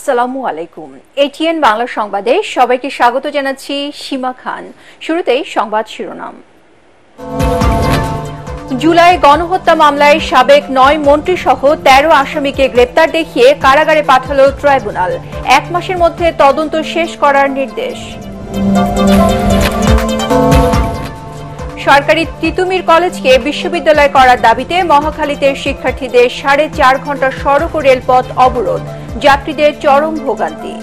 আসসালামু আলাইকুম। এটিএন বাংলা সংবাদে সবাইকে স্বাগত জানাচ্ছি সীমা খান। শুরুতেই সংবাদ শিরোনাম। জুলাই গণহত্যা মামলায় সাবেক ৯ মন্ত্রী সহ ১৩ আসামিকে গ্রেপ্তার দেখিয়ে কারাগারে পাঠালো ট্রাইব্যুনাল। ১ মাসের মধ্যে তদন্ত শেষ করার নির্দেশ। সরকারি তিতুমির কলেজকে বিশ্ববিদ্যালয় করার দাবিতে মহাখালীতে শিক্ষার্থীদের ৪.৫ ঘণ্টা সড়ক ও রেলপথ অবরোধ, যাত্রীদের চরম ভোগান্তি।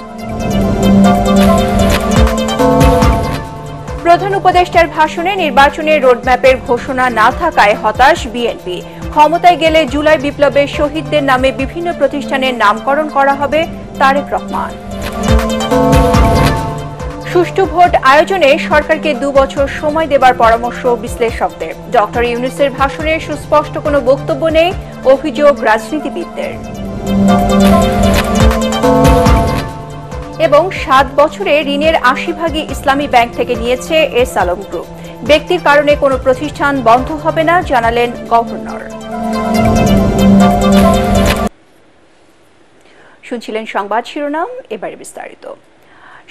প্রধান উপদেষ্টার ভাষণে নির্বাচনের রোডম্যাপের ঘোষণা না থাকায় হতাশ বিএনপি। ক্ষমতায় গেলে জুলাই বিপ্লবের শহীদদের নামে বিভিন্ন প্রতিষ্ঠানের নামকরণ করা হবে, তারেক রহমান। সুষ্ঠু ভোট আয়োজনে সরকারকে ২ বছর সময় দেবার পরামর্শ বিশ্লেষকদের। ডক্টর ইউনূসের ভাষণে সুস্পষ্ট কোনো বক্তব্য নেই, অভিযোগ রাজনীতিবিদদের। এবং ৭ বছরে ঋণের ৮০% ইসলামী ব্যাংক থেকে নিয়েছে এস আলম গ্রুপ। ব্যক্তির কারণে কোনো প্রতিষ্ঠান বন্ধ হবে না, জানালেন গভর্নর। শুনছিলেন সংবাদ শিরোনাম, এবারে বিস্তারিত।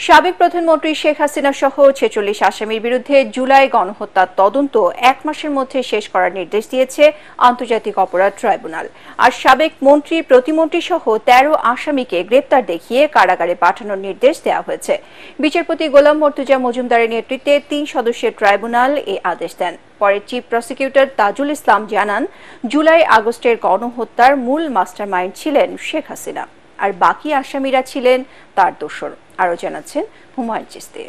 সাবেক প্রধানমন্ত্রী শেখ হাসিনা সহ ৪৬ আসামির বিরুদ্ধে জুলাই গণহত্যার তদন্ত ১ মাসের মধ্যে শেষ করার নির্দেশ দিয়েছে আন্তর্জাতিক অপরাধ ট্রাইব্যুনাল। আর সাবেক মন্ত্রী, প্রতিমন্ত্রী সহ ১৩ আসামিকে গ্রেপ্তার দেখিয়ে কারাগারে পাঠানোর নির্দেশ দেওয়া হয়েছে। বিচারপতি গোলাম মর্তুজা মজুমদারের নেতৃত্বে ৩ সদস্যের ট্রাইব্যুনাল এই আদেশ দেন। পরে চিফ প্রসিকিউটর তাজুল ইসলাম জানান, জুলাই আগস্টের গণহত্যার মূল মাস্টারমাইন্ড ছিলেন শেখ হাসিনা, আর বাকি আসামিরা ছিলেন তার দোসর। আরো জানাচ্ছেন হুমায়ুন চিস্তি।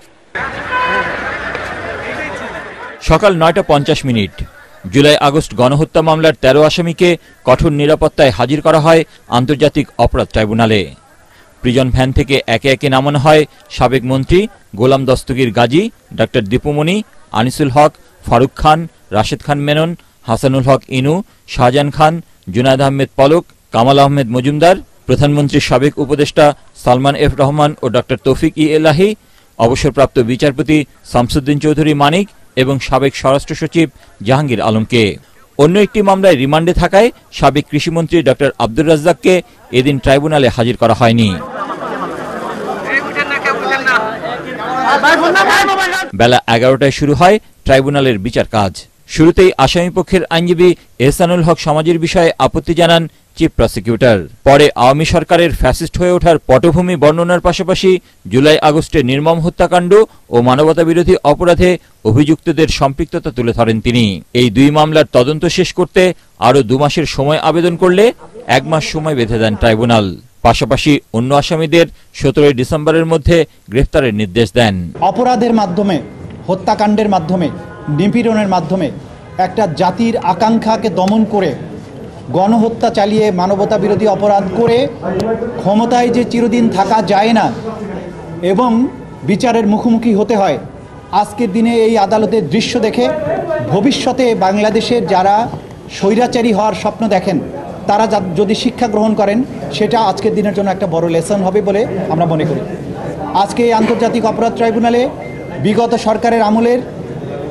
সকাল ৯:৫০ জুলাই আগস্ট গণহত্যা মামলার ১৩ আসামিকে কঠোর নিরাপত্তায় হাজির করা হয় আন্তর্জাতিক অপরাধ ট্রাইব্যুনালে। প্রিজন ভ্যান থেকে একে একে নামানো হয় সাবেক মন্ত্রী গোলাম দস্তগীর গাজী, ডক্টর দীপুমণি, আনিসুল হক, ফারুক খান, রাশেদ খান মেনন, হাসানুল হক ইনু, শাহজাহান খান, জুনায়েদ আহমেদ পলক, কামাল আহমেদ মজুমদার, প্রধানমন্ত্রীর সাবেক উপদেষ্টা সালমান এফ রহমান ও ডক্টর তৌফিক ই এলাহি, অবসরপ্রাপ্ত বিচারপতি শামসুদ্দিন চৌধুরী মানিক এবং সাবেক স্বরাষ্ট্র সচিব জাহাঙ্গীর আলমকে। অন্য একটি মামলায় রিমান্ডে থাকায় সাবেক কৃষিমন্ত্রী ডক্টর আব্দুর রাজ্জাককে এদিন ট্রাইব্যুনালে হাজির করা হয়নি। বেলা ১১টায় শুরু হয় ট্রাইব্যুনালের বিচার কাজ। শুরুতেই আসামিপক্ষের আইনজীবী এহসানুল হক সমাজের বিষয়ে আপত্তি জানান চিফ প্রসিকিউটর। পরে আওয়ামী সরকারের ফ্যাসিস্ট হয়ে ওঠার পটভূমি বর্ণনার পাশাপাশি জুলাই আগস্টের নির্মম হত্যাকাণ্ড ও মানবতাবিরোধী অপরাধে অভিযুক্তদের সম্পৃক্ততা তুলে ধরেন তিনি। এই ২ মামলার তদন্ত শেষ করতে আরও ২ মাসের সময় আবেদন করলে ১ মাস সময় বেঁধে দেন ট্রাইব্যুনাল। পাশাপাশি অন্য আসামিদের ১৭ ডিসেম্বরের মধ্যে গ্রেফতারের নির্দেশ দেন। অপরাধের মাধ্যমে, হত্যাকাণ্ডের মাধ্যমে, নিপীড়নের মাধ্যমে একটা জাতির আকাঙ্ক্ষাকে দমন করে, গণহত্যা চালিয়ে, মানবতা বিরোধী অপরাধ করে ক্ষমতায় যে চিরদিন থাকা যায় না এবং বিচারের মুখোমুখি হতে হয়, আজকের দিনে এই আদালতের দৃশ্য দেখে ভবিষ্যতে বাংলাদেশের যারা স্বৈরাচারী হওয়ার স্বপ্ন দেখেন তারা যদি শিক্ষা গ্রহণ করেন, সেটা আজকের দিনের জন্য একটা বড় লেসন হবে বলে আমরা মনে করি। আজকে এই আন্তর্জাতিক অপরাধ ট্রাইব্যুনালে বিগত সরকারের আমলের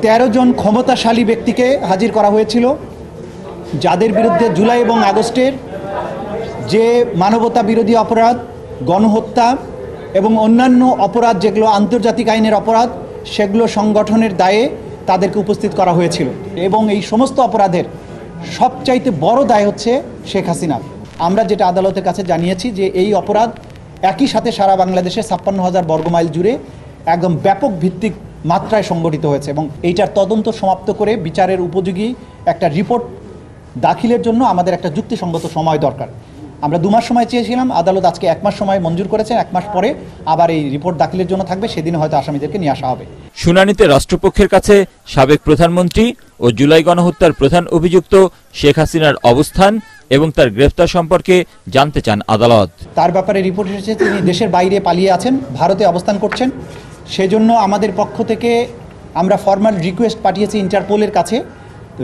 ১৩ জন ক্ষমতাশালী ব্যক্তিকে হাজির করা হয়েছিল, যাদের বিরুদ্ধে জুলাই এবং আগস্টের যে মানবতা বিরোধী অপরাধ, গণহত্যা এবং অন্যান্য অপরাধ যেগুলো আন্তর্জাতিক আইনের অপরাধ, সেগুলো সংগঠনের দায়ে তাদেরকে উপস্থিত করা হয়েছিল। এবং এই সমস্ত অপরাধের সবচাইতে বড় দায় হচ্ছে শেখ হাসিনা। আমরা যেটা আদালতের কাছে জানিয়েছি যে এই অপরাধ একই সাথে সারা বাংলাদেশে ৫৬,০০০ বর্গমাইল জুড়ে একদম ব্যাপক ভিত্তিক মাত্রায় সংগঠিত হয়েছে এবং এইটার তদন্ত সমাপ্ত করে বিচারের উপযোগী একটা রিপোর্ট দাখিলের জন্য আমাদের একটা যুক্তিসঙ্গত সময় দরকার। আমরা ২ মাস সময় চেয়েছিলাম, আদালত আজকে ১ মাস সময় মঞ্জুর করেছেন। ১ মাস পরে আবার এই রিপোর্ট দাখিলের জন্য থাকবে, সেদিন হয়তো আসামিদেরকে নিয়ে আসা হবে। শুনানিতে রাষ্ট্রপক্ষের কাছে সাবেক প্রধানমন্ত্রী ও জুলাই গণহত্যার প্রধান অভিযুক্ত শেখ হাসিনার অবস্থান এবং তার গ্রেফতার সম্পর্কে জানতে চান আদালত। তার ব্যাপারে রিপোর্ট এসেছে তিনি দেশের বাইরে পালিয়ে আছেন, ভারতে অবস্থান করছেন। সেজন্য আমাদের পক্ষ থেকে আমরা ফরমাল রিকোয়েস্ট পাঠিয়েছি ইন্টারপোলের কাছে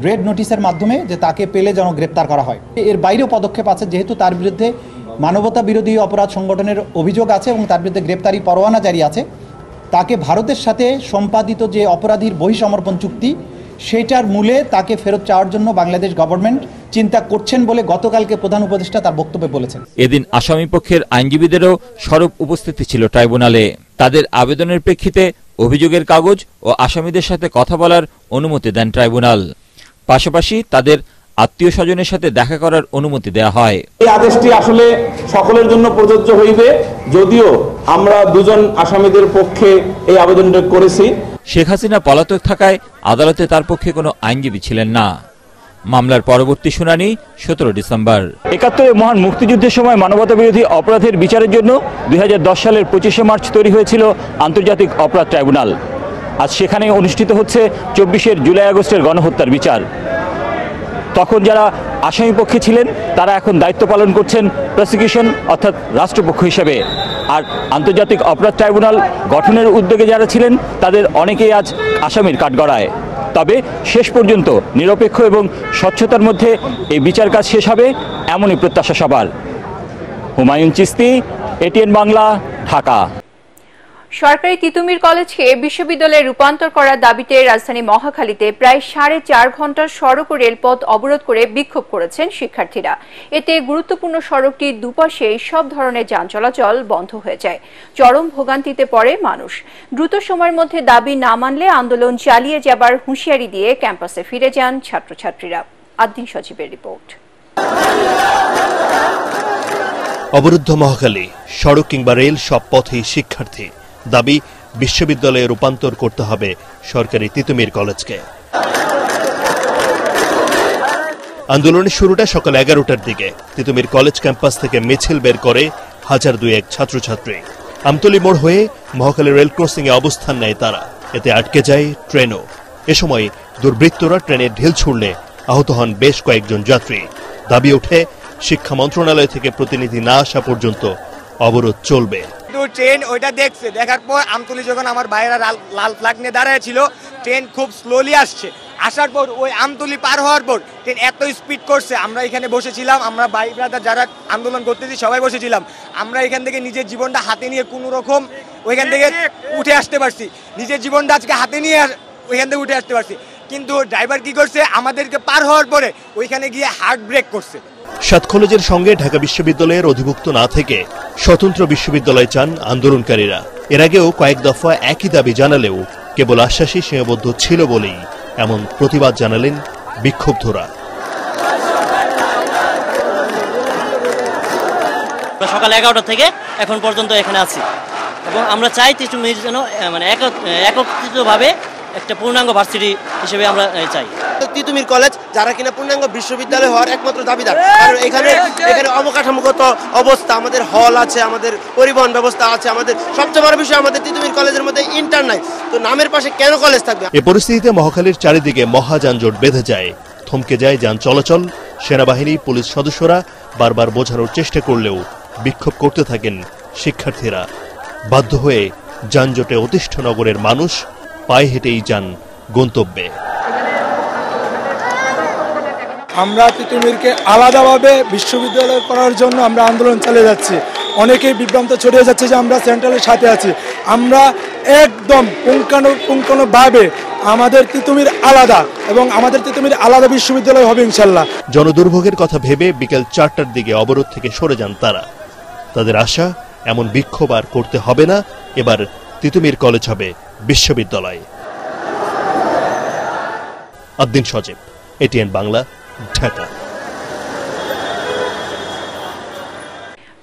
রেড নোটিশের মাধ্যমে, যে তাকে পেলে যেন গ্রেপ্তার করা হয়। এর বাইরেও পদক্ষেপ আছে, যেহেতু তার বিরুদ্ধে মানবতা বিরোধী অপরাধ সংগঠনের অভিযোগ আছে এবং তার বিরুদ্ধে গ্রেপ্তারি পরোয়ানা জারি আছে। তাকে ভারতের সাথে সম্পাদিত যে অপরাধীর বহিঃসমর্পণ চুক্তি, সেটার মূলে তাকে ফেরত চাওয়ার জন্য বাংলাদেশ গভর্নমেন্ট চিন্তা করছেন বলে গতকালকে প্রধান উপদেষ্টা তার বক্তব্যে বলেছেন। এদিন আসামি পক্ষের আইনজীবীদেরও সরব উপস্থিতি ছিল ট্রাইব্যুনালে। তাদের আবেদনের প্রেক্ষিতে অভিযোগের কাগজ ও আসামিদের সাথে কথা বলার অনুমতি দেন ট্রাইব্যুনাল। পাশাপাশি তাদের আত্মীয় স্বজনের সাথে দেখা করার অনুমতি দেওয়া হয়। এই আদেশটি আসলে সকলের জন্য প্রযোজ্য হইবে, যদিও আমরা দুজন আসামিদের পক্ষে এই আবেদনটা করেছি। শেখ হাসিনা পলাতক থাকায় আদালতে তার পক্ষে কোনো আইনজীবী ছিলেন না। মামলার পরবর্তী শুনানি 17 ডিসেম্বর। ৭১ মহান মুক্তিযুদ্ধের সময় মানবতা বিরোধী অপরাধের বিচারের জন্য ২০১০ সালের ২৫শে মার্চ তৈরি হয়েছিল আন্তর্জাতিক অপরাধ ট্রাইব্যুনাল। আজ সেখানে অনুষ্ঠিত হচ্ছে ২৪ জুলাই আগস্টের গণহত্যার বিচার। তখন যারা আসামি পক্ষে ছিলেন তারা এখন দায়িত্ব পালন করছেন প্রসিকিউশন অর্থাৎ রাষ্ট্রপক্ষ হিসেবে। আর আন্তর্জাতিক অপরাধ ট্রাইব্যুনাল গঠনের উদ্যোগে যারা ছিলেন তাদের অনেকেই আজ আসামির কাঠগড়ায়। তবে শেষ পর্যন্ত নিরপেক্ষ এবং স্বচ্ছতার মধ্যে এই বিচার কাজ শেষ হবে এমনই প্রত্যাশা সবার। হুমায়ুন চিস্তি, এটিএন বাংলা, ঢাকা। সরকারি তিতুমির কলেজকে বিশ্ববিদ্যালয়ে রূপান্তর করার দাবিতে রাজধানী মহাখালীতে প্রায় 4.5 ঘন্টা সড়ক ও রেলপথ অবরোধ করে বিক্ষোভ করেছেন শিক্ষার্থীরা। এতে গুরুত্বপূর্ণ সড়কটির দুপাশেই সব ধরনের যান চলাচল বন্ধ হয়ে যায়। চরম ভোগান্তিতে পড়ে মানুষ। দ্রুত সময়ের মধ্যে দাবি না মানলে আন্দোলন চালিয়ে যাবার হুঁশিয়ারি দিয়ে ক্যাম্পাসে ফিরে যান ছাত্রছাত্রীরা। আদ্দিন সজীবের রিপোর্ট। অবরুদ্ধ মহাখালী, সড়ক কিংবা রেল সব পথেই শিক্ষার্থী। দাবি বিশ্ববিদ্যালয়ে রূপান্তর করতে হবে সরকারি তিতুমির কলেজকে। আন্দোলনের শুরুটা সকাল 11টার দিকে। তিতুমির কলেজ ক্যাম্পাস থেকে মিছিল বের করে 1002 ছাত্রছাত্রী। আমতলী মোড় হয়ে মহাখালী রেল ক্রসিং এ অবস্থান নেয় তারা। এতে আটকে যায় ট্রেনও। এ সময় দুর্বৃত্তরা ট্রেনের ঢিল ছুড়লে আহত হন বেশ কয়েকজন যাত্রী। দাবি ওঠে শিক্ষা মন্ত্রণালয় থেকে প্রতিনিধি না আসা পর্যন্ত অবরোধ চলবে। ট্রেন ওইটা দেখছে, দেখার পর আমতলী যখন আমার ভাইয়েরা লাল ফ্ল্যাগ নিয়ে দাঁড়ায় ছিল, ট্রেন খুব স্লোলি আসছে। আসার পর ওই আমতলী পার হওয়ার পর ট্রেন এত স্পিড করছে, আমরা এখানে বসেছিলাম, আমরা ভাই ব্রাদার যারা আন্দোলন করতেছি সবাই বসেছিলাম। আমরা এখান থেকে নিজের জীবনটা হাতে নিয়ে কোনো রকম ওইখান থেকে উঠে আসতে পারছি। নিজের জীবনটা আজকে হাতে নিয়ে ওইখান থেকে উঠে আসতে পারছি। কিন্তু ড্রাইভার কি করছে, আমাদেরকে পার হওয়ার পরে ওইখানে গিয়ে হার্ট ব্রেক করছে। 7 কলেজের সঙ্গে ঢাকা বিশ্ববিদ্যালয়ের অধিভুক্ত না থেকে স্বতন্ত্র বিশ্ববিদ্যালয় চান আন্দোলনকারীরা। এর আগেও কয়েক দফা একই দাবি জানালেও কেবল আশ্বাসই সীমাবদ্ধ ছিল বলেই এমন প্রতিবাদ জানালেন বিক্ষুব্ধরা। সকাল 11টা থেকে এখন পর্যন্ত এখানে আছি এবং আমরা চাই তিতুমির যেন মানে একত্রিতভাবে একটা পূর্ণাঙ্গ ভার্সিটি হিসেবে আমরা চাই। তিতুমির কলেজ যারা কিনা পূর্ণাঙ্গ বিশ্ববিদ্যালয় হওয়ার একমাত্র দাবিদার, কারণ এখানে অবকাঠামোগত অবস্থা, আমাদের হল আছে, আমাদের পরিবহন ব্যবস্থা আছে, আমাদের সবচেয়ে বড় বিষয় আমাদের তিতুমির কলেজের মধ্যে ইন্টার নাই। তো নামের পাশে কেন কলেজ থাকবে? এই পরিস্থিতিতে মহাখালীর চারিদিকে মহাযানজট বেঁধে যায়, থমকে যায় যান চলাচল। সেনাবাহিনী, পুলিশ সদস্যরা বারবার বোঝানোর চেষ্টা করলেও বিক্ষোভ করতে থাকেন শিক্ষার্থীরা। বাধ্য হয়ে যানজটে অতিষ্ঠ নগরের মানুষ পায়ে হেঁটেই যান গন্তব্যে। আমরা তিতুমিরকে আলাদাভাবে বিশ্ববিদ্যালয় করার জন্য আমরা আন্দোলন চালিয়ে যাচ্ছি। অনেকেই বিভ্রান্ত ছড়িয়ে যাচ্ছে যে আমরা সেন্ট্রালের সাথে আছি। আমরা একদম পুঙ্খানুপুঙ্খভাবে আমাদের তিতুমির আলাদা এবং আমাদের তিতুমির আলাদা বিশ্ববিদ্যালয় হবে ইনশাল্লাহ। জনদুর্ভোগের কথা ভেবে বিকেল 4টার দিকে অবরোধ থেকে সরে যান তারা। তাদের আশা, এমন বিক্ষোভ আর করতে হবে না, এবার তিতুমির কলেজ হবে বিশ্ববিদ্যালয়। আদ্দিন সজীব, এটিএন বাংলা, ঢাকা।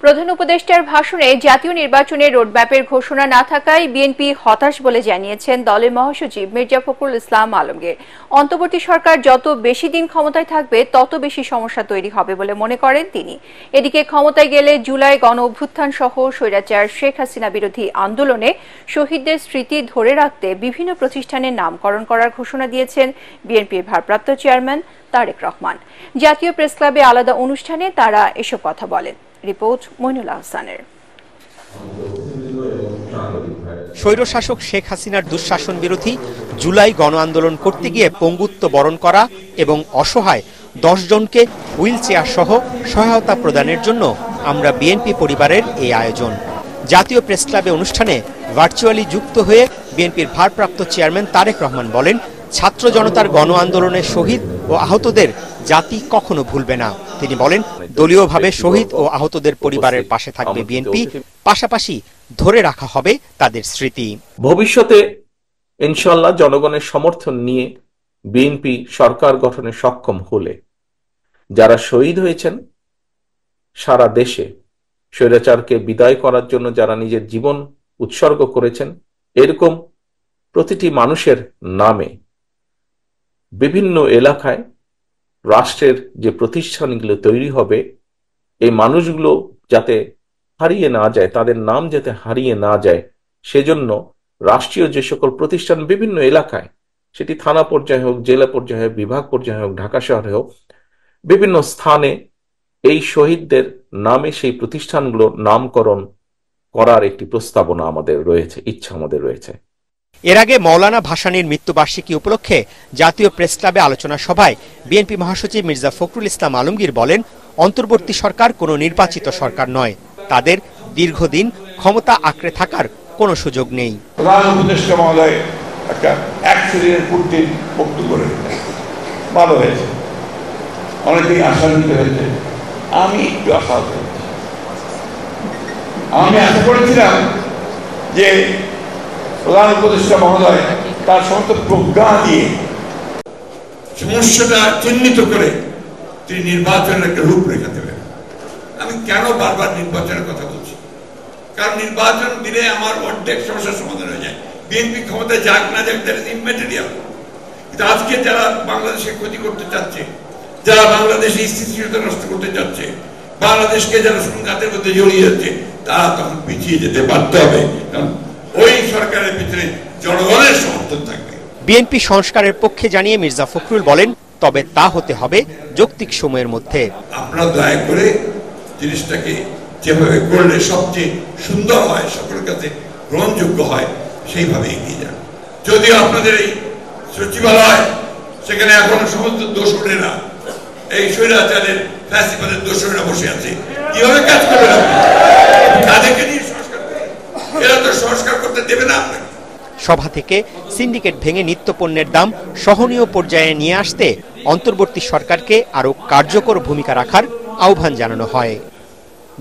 প্রধান উপদেষ্টার ভাষণে জাতীয় নির্বাচনের রোডম্যাপের ঘোষণা না থাকায় বিএনপি হতাশ বলে জানিয়েছেন দলের মহাসচিব মির্জা ফখরুল ইসলাম আলমগীর। অন্তর্বর্তী সরকার যত বেশি দিন ক্ষমতায় থাকবে তত বেশি সমস্যা তৈরি হবে বলে মনে করেন তিনি। এদিকে ক্ষমতায় গেলে জুলাই গণ অভ্যুত্থান সহ স্বৈরাচার শেখ হাসিনা বিরোধী আন্দোলনে শহীদদের স্মৃতি ধরে রাখতে বিভিন্ন প্রতিষ্ঠানের নামকরণ করার ঘোষণা দিয়েছেন বিএনপির ভারপ্রাপ্ত চেয়ারম্যান তারেক রহমান। জাতীয় প্রেস ক্লাবে আলাদা অনুষ্ঠানে তারা এসব কথা বলেন। রিপোর্ট মইনুল আহসানের। স্বৈরশাসক শেখ হাসিনার দুঃশাসন বিরোধী জুলাই গণ আন্দোলন করতে গিয়ে পঙ্গুত্ব বরণ করা এবং অসহায় 10 জনকে হুইল চেয়ার সহ সহায়তা প্রদানের জন্য আমরা বিএনপি পরিবারের এই আয়োজন। জাতীয় প্রেস ক্লাবে অনুষ্ঠানে ভার্চুয়ালি যুক্ত হয়ে বিএনপির ভারপ্রাপ্ত চেয়ারম্যান তারেক রহমান বলেন, ছাত্র জনতার গণ আন্দোলনের শহীদ ও আহতদের জাতি কখনো ভুলবে না। তিনি বলেন, দলীয়ভাবে শহীদ ও আহতদের পরিবারের পাশে থাকবে বিএনপি, পাশাপাশি ধরে রাখা হবে তাদের স্মৃতি। ভবিষ্যতে ইনশাআল্লাহ জনগণের সমর্থন নিয়ে বিএনপি সরকার গঠনে সক্ষম হলে যারা শহীদ হয়েছেন সারা দেশে, স্বৈরাচারকে বিদায় করার জন্য যারা নিজের জীবন উৎসর্গ করেছেন, এরকম প্রতিটি মানুষের নামে বিভিন্ন এলাকায় রাষ্ট্রের যে প্রতিষ্ঠানগুলো তৈরি হবে, এই মানুষগুলো যাতে হারিয়ে না যায়, তাদের নাম যাতে হারিয়ে না যায়, সেজন্য রাষ্ট্রীয় যে সকল প্রতিষ্ঠান বিভিন্ন এলাকায়, সেটি থানা পর্যায়ে হোক, জেলা পর্যায়ে হোক, বিভাগ পর্যায়ে হোক, ঢাকা শহরে হোক, বিভিন্ন স্থানে এই শহীদদের নামে সেই প্রতিষ্ঠানগুলো নামকরণ করার একটি প্রস্তাবনা আমাদের রয়েছে, ইচ্ছা আমাদের রয়েছে। এর আগে মৌলানা ভাসানীর মৃত্যুবার্ষিকী উপলক্ষে জাতীয় প্রেস ক্লাবে আলোচনা সভায় বিএনপি মহাসচিব মির্জা ফখরুল ইসলাম আলমগীর বলেন, অন্তর্বর্তী সরকার কোনো নির্বাচিত সরকার নয়, তাদের দীর্ঘদিন ক্ষমতা আঁকড়ে থাকার কোনো সুযোগ নেই। প্রধান উপদেষ্টা মহোদয় একটা অ্যাক্সিডেন্ট পূর্তির বক্তব্য করে ভালো হয়েছে, অনেকেই আশান্বিত হয়েছে, আমি একটু আশাহত হয়েছি। আমি আশা করেছিলাম যে প্রধান উপদেষ্টা মহোদয় তার সমস্ত প্রজ্ঞা দিয়ে সমস্যাটা চিহ্নিত করে তিনি নির্বাচনের একটা রূপরেখা দেবেন। আমি কেন বারবার নির্বাচনের কথা বলছি, কারণ নির্বাচন দিলে আমার অর্ধেক সমস্যার সমাধান হয়ে যায়। বিএনপি ক্ষমতায় যাক না যাক, দ্যাট ইজ ইম্যাটেরিয়াল। কিন্তু আজকে যারা বাংলাদেশের ক্ষতি করতে চাচ্ছে, যারা বাংলাদেশের স্থিতিশীলতা নষ্ট করতে চাচ্ছে, বাংলাদেশকে যারা সংঘাতের মধ্যে জড়িয়ে যাচ্ছে, তারা তখন পিছিয়ে যেতে বাধ্য হবে, কারণ ওই সরকারের পিছনে জনগণের সমর্থন থাকবে। বিএনপি সংস্কারের পক্ষে জানিয়ে মির্জা ফখরুল বলেন, তবে তা হতে হবে যৌক্তিক সময়ের মধ্যে। আপনারা দয়া করে জিনিসটাকে যেভাবে করলে সবচেয়ে সুন্দর হয়, সকলের কাছে গ্রহণযোগ্য হয়, সেইভাবে এগিয়ে যান। যদিও আপনাদের এই সচিবালয়, সেখানে এখনো সমস্ত দোষরেরা, এই স্বৈরাচারের ফ্যাসিবাদের দোষরেরা বসে আছে, কিভাবে কাজ করবেন? তাদেরকে নিয়ে সংস্কার করবেন, এরা তো সংস্কার করতে দেবে না আপনাকে। সভা থেকে সিন্ডিকেট ভেঙে নিত্যপণ্যের দাম সহনীয় পর্যায়ে নিয়ে আসতে অন্তর্বর্তী সরকারকে আরও কার্যকর ভূমিকা রাখার আহ্বান জানানো হয়।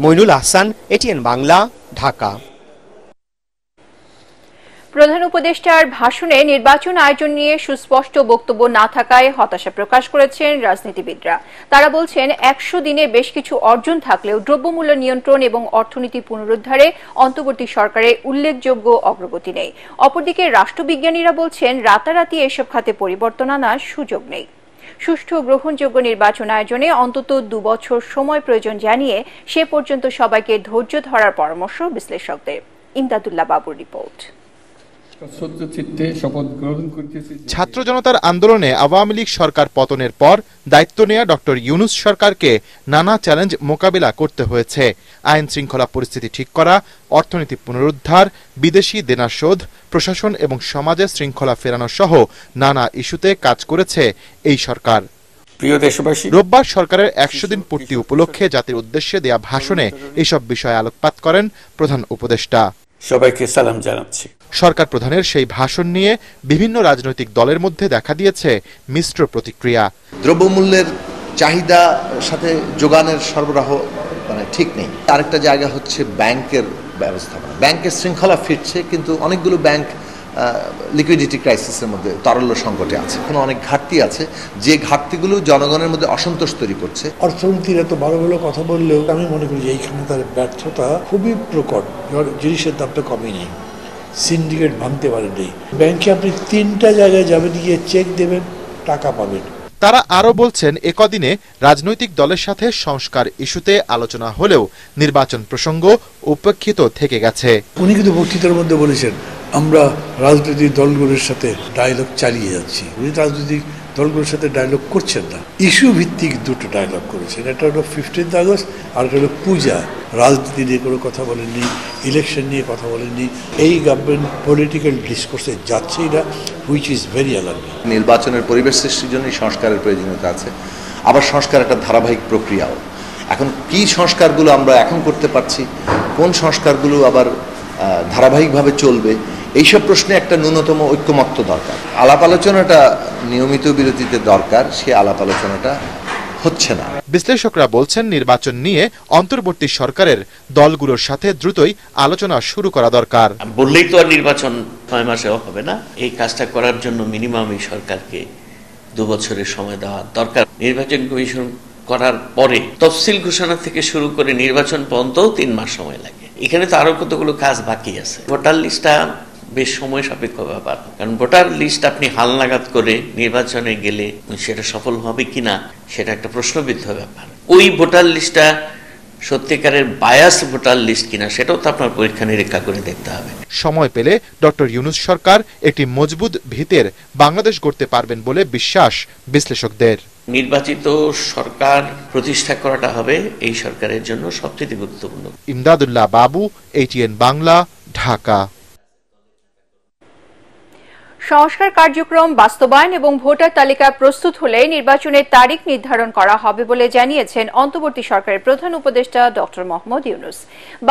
মইনুল আহসান, এটিএন বাংলা, ঢাকা। প্রধান উপদেষ্টার ভাষণে নির্বাচন আয়োজন নিয়ে সুস্পষ্ট বক্তব্য না থাকায় হতাশা প্রকাশ করেছেন রাজনীতিবিদরা। তারা বলছেন, 100 দিনে বেশ কিছু অর্জন থাকলেও দ্রব্যমূল্য নিয়ন্ত্রণ এবং অর্থনীতি পুনরুদ্ধারে অন্তর্বর্তী সরকারের উল্লেখযোগ্য অগ্রগতি নেই। অপরদিকে রাষ্ট্রবিজ্ঞানীরা বলছেন, রাতারাতি এসব খাতে পরিবর্তন আনার সুযোগ নেই। সুষ্ঠু গ্রহণযোগ্য নির্বাচন আয়োজনে অন্তত 2 বছর সময় প্রয়োজন জানিয়ে সে পর্যন্ত সবাইকে ধৈর্য ধরার পরামর্শ বিশ্লেষকদের। ইমদাদুল্লাহ বাবুর রিপোর্ট। ছাত্র জনতার আন্দোলনে আওয়ামী লীগ সরকার পতনের পর দায়িত্ব নেয়া ডক্টর ইউনূস সরকারকে নানা চ্যালেঞ্জ মোকাবিলা করতে হয়েছে। আইন শৃঙ্খলা পরিস্থিতি ঠিক করা, অর্থনীতি পুনরুদ্ধার, বিদেশি দেনা শোধ, প্রশাসন এবং সমাজে শৃঙ্খলা ফেরানো সহ নানা ইস্যুতে কাজ করেছে এই সরকার। রোববার সরকারের 100 দিন পূর্তি উপলক্ষে জাতির উদ্দেশ্যে দেয়া ভাষণে এইসব বিষয়ে আলোকপাত করেন প্রধান উপদেষ্টা। সবাইকে সালাম জানাচ্ছি। সরকার প্রধানের সেই ভাষণ নিয়ে বিভিন্ন রাজনৈতিক দলের মধ্যে দেখা দিয়েছে মিশ্র প্রতিক্রিয়া। দ্রব্যমূল্যের চাহিদা সাথে যোগানের সরবরাহ ঠিক নেই। আরেকটা জায়গা হচ্ছে ব্যাংকের ব্যবস্থাপনা। ব্যাংকের শৃঙ্খলা ফিরছে, কিন্তু অনেকগুলো ব্যাংক লিকুইডিটি ক্রাইসিসের মধ্যে, তারল্য সংকটে আছে। এখন অনেক ঘাটতি আছে, যে ঘাটতিগুলো জনগণের মধ্যে অসন্তোষ তৈরি করছে। অর্থনীতির এত ভালো ভালো কথা বললেও আমি মনে করি যে এইখানে তার ব্যর্থতা খুবই প্রকট। জিনিসের দামটা কমই নেই, সিন্ডিকেট ভাঙতে পারেনি। ব্যাংকে আপনি 3টা জায়গায় যাবেন, গিয়ে চেক দেবেন, টাকা পাবেন। তারা আরো বলছেন, একদিনে রাজনৈতিক দলের সাথে সংস্কার ইস্যুতে আলোচনা হলেও নির্বাচন প্রসঙ্গ উপেক্ষিত থেকে গেছে। উনি কিন্তু বক্তৃতার মধ্যে বলেছেন, আমরা রাজনৈতিক দলগুলোর সাথে ডায়লগ চালিয়ে যাচ্ছি। উনি রাজনৈতিক দলগুলোর সাথে ডায়লগ করছেন না, ইস্যু ভিত্তিক 2টো ডায়লগ করেছেন। একটা হলো 15 আগস্ট, আর একটা হলো পূজা। রাজনীতি নিয়ে কোনো কথা বলেননি, ইলেকশন নিয়ে কথা বলেননি। এই গভর্নমেন্ট পলিটিক্যাল ডিসকোর্সে যাচ্ছেই না, হুইচ ইজ ভেরি অ্যালার্মিং। নির্বাচনের পরিবেশ সৃষ্টির জন্যই সংস্কারের প্রয়োজনীয়তা আছে, আবার সংস্কার একটা ধারাবাহিক প্রক্রিয়াও। এখন কি সংস্কারগুলো আমরা এখন করতে পারছি, কোন সংস্কারগুলো আবার ধারাবাহিকভাবে চলবে, এইসব প্রশ্নে একটা ন্যূনতম ঐক্যমত্য দরকার। আলাপ আলোচনাটা নিয়মিত বিরতিতে দরকার, সে আলাপ আলোচনাটা হচ্ছে না। বিশ্লেষকরা বলছেন নির্বাচন নিয়ে অন্তর্বর্তী সরকারের দলগুলোর সাথে দ্রুতই আলোচনা শুরু করা দরকার। বললেই তো আর নির্বাচন 6 মাসেও হবে না। এই কাজটা করার জন্য মিনিমাম এই সরকারকে 2 বছরের সময় দেওয়া দরকার। নির্বাচন কমিশন করার পরে তফসিল ঘোষণা থেকে শুরু করে নির্বাচন পর্যন্তও 3 মাস সময় লাগে। এখানে তো আরো কতগুলো কাজ বাকি আছে। ভোটার লিস্টটা বেশ সময় সাপেক্ষ ব্যাপার, কারণ ভোটার লিস্ট আপনি হালনাগাদ করে নির্বাচনে গেলে সেটা সফল হবে কিনা সেটা একটা প্রশ্নবিদ্ধ ব্যাপার। ওই ভোটার লিস্টটা সত্যিকারের বায়াস ভোটার লিস্ট কিনা সেটাও তো আপনার পরীক্ষা নিরীক্ষা করে দেখতে হবে। সময় পেলে ডক্টর ইউনূস সরকার একটি মজবুত ভিতের বাংলাদেশ গড়তে পারবেন বলে বিশ্বাস বিশ্লেষকদের। নির্বাচিত সরকার প্রতিষ্ঠা করাটা হবে এই সরকারের জন্য সবচেয়ে গুরুত্বপূর্ণ। ইমদাদুল্লাহ বাবু, ATN বাংলা, ঢাকা। সংস্কার কার্যক্রম বাস্তবায়ন এবং ভোটার তালিকা প্রস্তুত হলে নির্বাচনের তারিখ নির্ধারণ করা হবে বলে জানিয়েছেন অন্তর্বর্তী সরকারের প্রধান উপদেষ্টা ডক্টর মোহাম্মদ ইউনূস।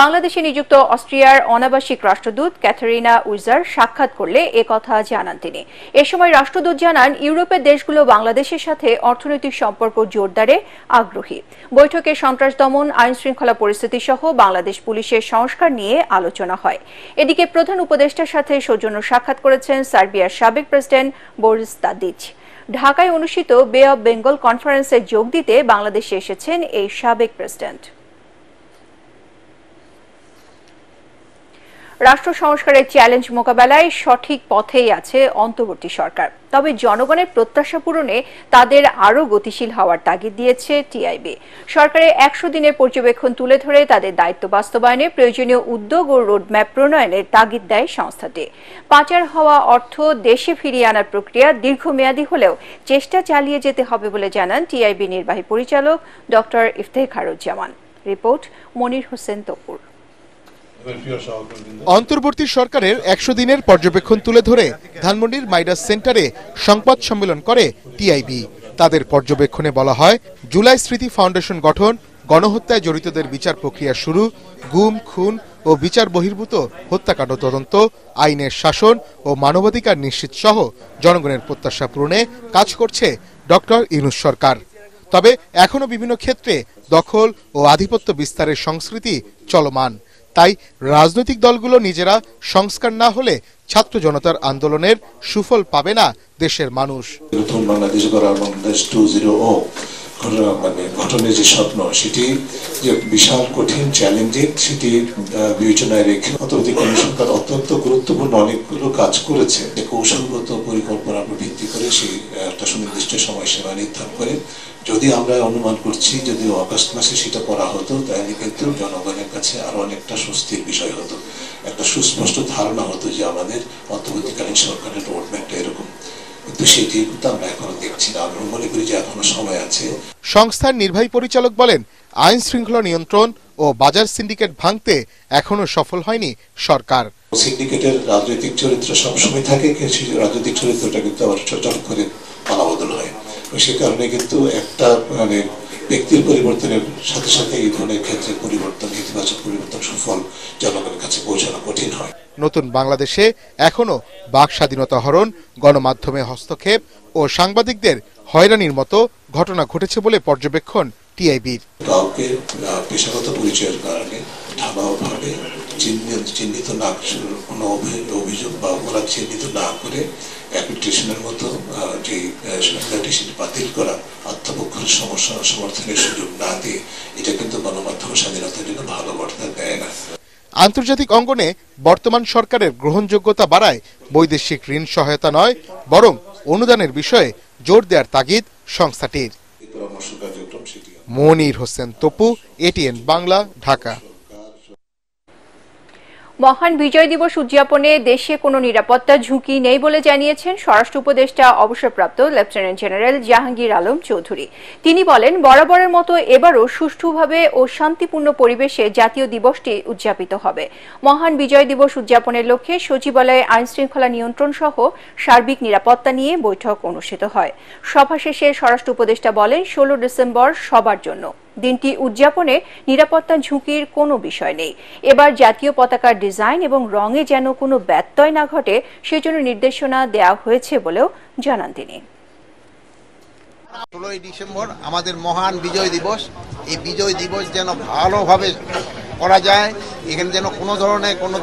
বাংলাদেশে নিযুক্ত অস্ট্রিয়ার অনাবাসিক রাষ্ট্রদূত ক্যাথারিনা উইজার সাক্ষাৎ করলে একথা জানান তিনি। এ সময় রাষ্ট্রদূত জানান, ইউরোপের দেশগুলো বাংলাদেশের সাথে অর্থনৈতিক সম্পর্ক জোরদারে আগ্রহী। বৈঠকে সন্ত্রাস দমন, আইন শৃঙ্খলা পরিস্থিতি সহ বাংলাদেশ পুলিশের সংস্কার নিয়ে আলোচনা হয়। এদিকে প্রধান উপদেষ্টার সাথে সৌজন্য সাক্ষাৎ করেছেন সার্বিয়ার সাবেক প্রেসিডেন্ট বরিস তাদিচ। ঢাকায় অনুষ্ঠিত বে অব বেঙ্গল কনফারেন্সে যোগ দিতে বাংলাদেশে এসেছেন এই সাবেক প্রেসিডেন্ট। রাষ্ট্র সংস্কারের চ্যালেঞ্জ মোকাবেলায় সঠিক পথেই আছে অন্তর্বর্তী সরকার। তবে জনগণের প্রত্যাশা পূরণে তাদের আরও গতিশীল হওয়ার তাগিদ দিয়েছে টিআইবি। সরকারের 100 দিনের পর্যবেক্ষণ তুলে ধরে তাদের দায়িত্ব বাস্তবায়নে প্রয়োজনীয় উদ্যোগ ও রোডম্যাপ প্রণয়নের তাগিদ দেয় সংস্থাটি। পাচার হওয়া অর্থ দেশে ফিরিয়ে আনার প্রক্রিয়া দীর্ঘমেয়াদী হলেও চেষ্টা চালিয়ে যেতে হবে বলে জানান টিআইবি নির্বাহী পরিচালক ডক্টর ইফতেখারুজ্জামান। রিপোর্ট মনির হোসেন তপুর। অন্তর্বর্তী সরকারের 100 দিনের পর্যবেক্ষণ তুলে ধরে ধানমন্ডির মাইডাস সেন্টারে সংবাদ সম্মেলন করে টিআইবি। তাদের পর্যবেক্ষণে বলা হয়, জুলাই স্মৃতি ফাউন্ডেশন গঠন, গণহত্যায় জড়িতদের বিচার প্রক্রিয়া শুরু, গুম, খুন ও বিচার বহির্ভূত হত্যাকাণ্ড তদন্ত, আইনের শাসন ও মানবাধিকার নিশ্চিত সহ জনগণের প্রত্যাশা পূরণে কাজ করছে ডক্টর ইউনূস সরকার। তবে এখনো বিভিন্ন ক্ষেত্রে দখল ও আধিপত্য বিস্তারের সংস্কৃতি চলমান। তাই রাজনৈতিক দলগুলো নিজেরা সংস্কার না হলে ছাত্র জনতার আন্দোলনের সুফল পাবে না দেশের মানুষ। নতুন বাংলাদেশ গড়ার বাংলাদেশ 2.0 গঠনের যে স্বপ্ন, সেটি যে বিশাল কঠিন চ্যালেঞ্জিং, সেটি বিবেচনায় রেখে অন্তর্বর্তী সরকার অত্যন্ত গুরুত্বপূর্ণ অনেকগুলো কাজ করেছে। কৌশলগত পরিকল্পনার উপর ভিত্তি করে সেই একটা সুনির্দিষ্ট সময়সীমা নির্ধারণ করে, যদি আমরা অনুমান করছি যদি অগাস্ট মাসে সেটা করা হতো, তাহলে কিন্তু জনগণের কাছে আরো অনেকটা স্বস্তির বিষয় হতো, একটা সুস্পষ্ট ধারণা হতো যে আমাদের অন্তর্বর্তীকালীন সরকারের রোডম্যাপটা এরকম। কিন্তু সেটি কিন্তু আমরা এখনো দেখছি না। আমি মনে করি যে এখনো সময় আছে। সংস্থার নির্বাহী পরিচালক বলেন, আইন শৃঙ্খলা নিয়ন্ত্রণ ও বাজার সিন্ডিকেট ভাঙতে এখনো সফল হয়নি সরকার। সিন্ডিকেটের রাজনৈতিক চরিত্র সবসময় থাকে, কিন্তু রাজনৈতিক চরিত্রটা কিন্তু আবার চট করে পালাবদল হয়। সে কারণে কিন্তু একটা ব্যক্তির পরিবর্তনের সাথে সাথে এই ধরনের ক্ষেত্রে পরিবর্তন, ইতিবাচক পরিবর্তন, সুফল জনগণের কাছে পৌঁছানো কঠিন হয়। নতুন বাংলাদেশে এখনো বাক স্বাধীনতা হরণ, গণমাধ্যমে হস্তক্ষেপ ও সাংবাদিকদের হয়রানির মতো ঘটনা ঘটেছে বলে পর্যবেক্ষণ টিআইবির। কাউকে পেশাগত পরিচয়ের কারণে ঢালাওভাবে চিহ্নিত না, কোনো অভিযোগ বা অপরাধ চিহ্নিত না করে অ্যাক্রিডিটেশনের মতো যে সংজ্ঞাটি সেটি বাতিল করা, আত্মপক্ষের সমর্থনের সুযোগ না দিয়ে, এটা কিন্তু গণমাধ্যম স্বাধীনতার জন্য ভালো বার্তা দেয় না। আন্তর্জাতিক অঙ্গনে বর্তমান সরকারের গ্রহণযোগ্যতা বাড়ায় বৈদেশিক ঋণ সহায়তা নয়, বরং অনুদানের বিষয়ে জোর দেওয়ার তাগিদ সংস্থাটির। মনির হোসেন তপু, ATN বাংলা, ঢাকা। মহান বিজয় দিবস উদযাপনে দেশে কোনো নিরাপত্তা ঝুঁকি নেই বলে জানিয়েছেন স্বরাষ্ট্র উপদেষ্টা অবসরপ্রাপ্ত লেফটেন্যান্ট জেনারেল জাহাঙ্গীর আলম চৌধুরী। তিনি বলেন, বরাবরের মতো এবারও সুষ্ঠুভাবে ও শান্তিপূর্ণ পরিবেশে জাতীয় দিবসটি উদযাপিত হবে। মহান বিজয় দিবস উদযাপনের লক্ষ্যে সচিবালয়ে আইন শৃঙ্খলা নিয়ন্ত্রণ সহ সার্বিক নিরাপত্তা নিয়ে বৈঠক অনুষ্ঠিত হয়। সভা শেষে স্বরাষ্ট্র উপদেষ্টা বলেন, 16 ডিসেম্বর সবার জন্য। দিনটি উদযাপনে নিরাপত্তা ঝুঁকির কোনো বিষয় নেই। এবার জাতীয় পতাকার ডিজাইন এবং রঙে যেন কোনো ব্যত্যয় না ঘটে সেজন্য নির্দেশনা দেওয়া হয়েছে বলেও জানান তিনি। 16ই ডিসেম্বর আমাদের মহান বিজয় দিবস। এই বিজয় দিবস যেন ভালোভাবে করা যায়, এখানে যেন কোনো ধরনের কোনো